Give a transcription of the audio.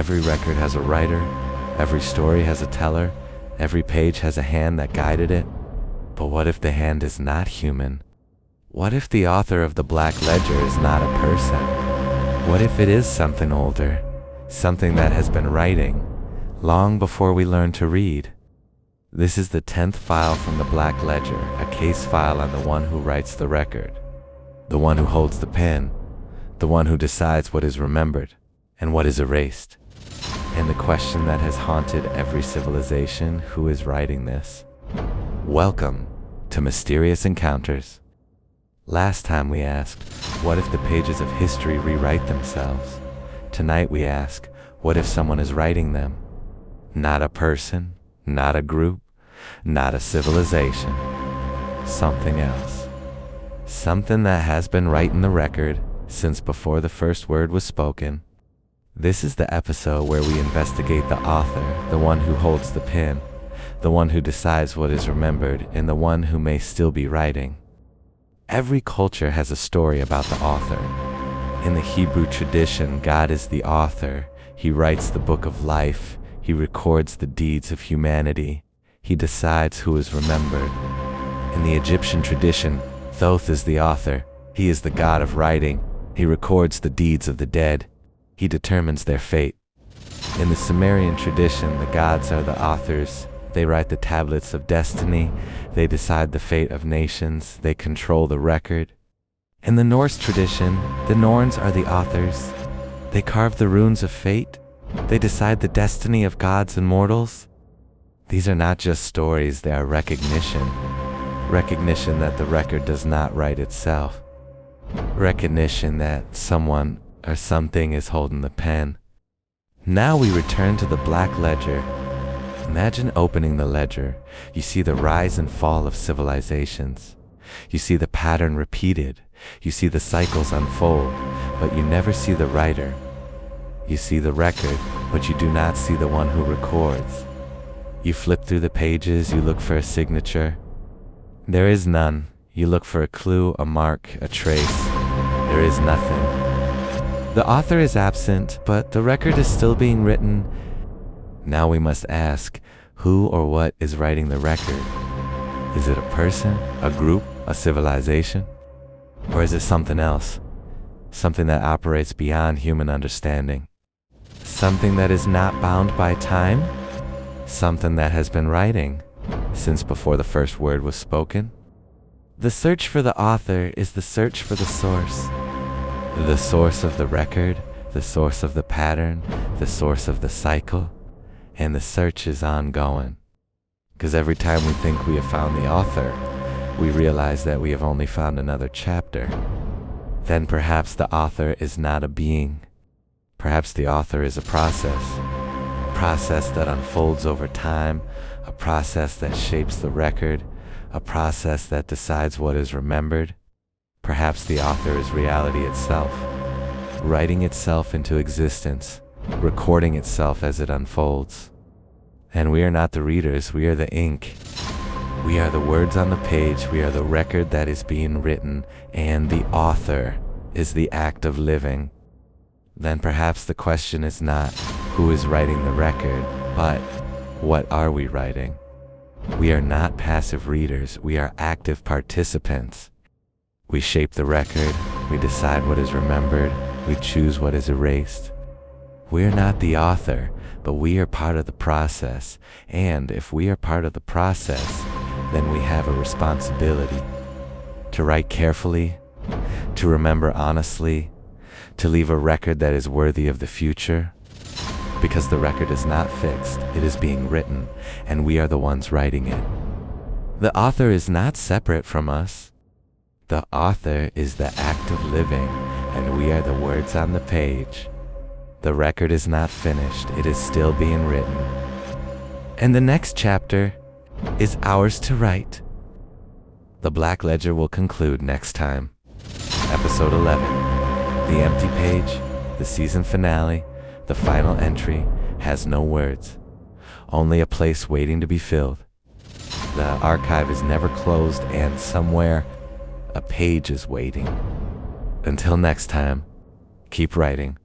Every record has a writer, every story has a teller, every page has a hand that guided it. But what if the hand is not human? What if the author of the Black Ledger is not a person? What if it is something older, something that has been writing long before we learned to read? This is the 10th file from the Black Ledger, a case file on the one who writes the record, the one who holds the pen, the one who decides what is remembered and what is erased. And the question that has haunted every civilization: who is writing this? Welcome to Mysterious Encounters. Last time we asked, what if the pages of history rewrite themselves? Tonight we ask, what if someone is writing them? Not a person, not a group, not a civilization. Something else. Something that has been writing the record since before the first word was spoken. This is the episode where we investigate the author, the one who holds the pen, the one who decides what is remembered, and the one who may still be writing. Every culture has a story about the author. In the Hebrew tradition, God is the author. He writes the book of life. He records the deeds of humanity. He decides who is remembered. In the Egyptian tradition, Thoth is the author. He is the god of writing. He records the deeds of the dead. He determines their fate. In the Sumerian tradition, the gods are the authors. They write the tablets of destiny. They decide the fate of nations. They control the record. In the Norse tradition, the Norns are the authors. They carve the runes of fate. They decide the destiny of gods and mortals. These are not just stories, they are recognition. Recognition that the record does not write itself. Recognition that someone or something is holding the pen. Now we return to the Black Ledger. Imagine opening the ledger. You see the rise and fall of civilizations. You see the pattern repeated. You see the cycles unfold, but you never see the writer. You see the record, but you do not see the one who records. You flip through the pages, you look for a signature. There is none. You look for a clue, a mark, a trace. There is nothing. The author is absent, but the record is still being written. Now we must ask, who or what is writing the record? Is it a person, a group, a civilization? Or is it something else? Something that operates beyond human understanding? Something that is not bound by time? Something that has been writing since before the first word was spoken? The search for the author is the search for the source. The source of the record, the source of the pattern, the source of the cycle. And the search is ongoing. Because every time we think we have found the author, we realize that we have only found another chapter. Then perhaps the author is not a being. Perhaps the author is a process that unfolds over time, a process that shapes the record, a process that decides what is remembered. Perhaps the author is reality itself, writing itself into existence, recording itself as it unfolds. And we are not the readers, we are the ink. We are the words on the page, we are the record that is being written, and the author is the act of living. Then perhaps the question is not who is writing the record, but what are we writing? We are not passive readers, we are active participants. We shape the record, we decide what is remembered, we choose what is erased. We are not the author, but we are part of the process. And if we are part of the process, then we have a responsibility to write carefully, to remember honestly, to leave a record that is worthy of the future. Because the record is not fixed, it is being written, and we are the ones writing it. The author is not separate from us. The author is the act of living, and we are the words on the page. The record is not finished, it is still being written. And the next chapter is ours to write. The Black Ledger will conclude next time. Episode 11. The empty page, the season finale, the final entry, has no words. Only a place waiting to be filled. The archive is never closed, and somewhere a page is waiting. Until next time, keep writing.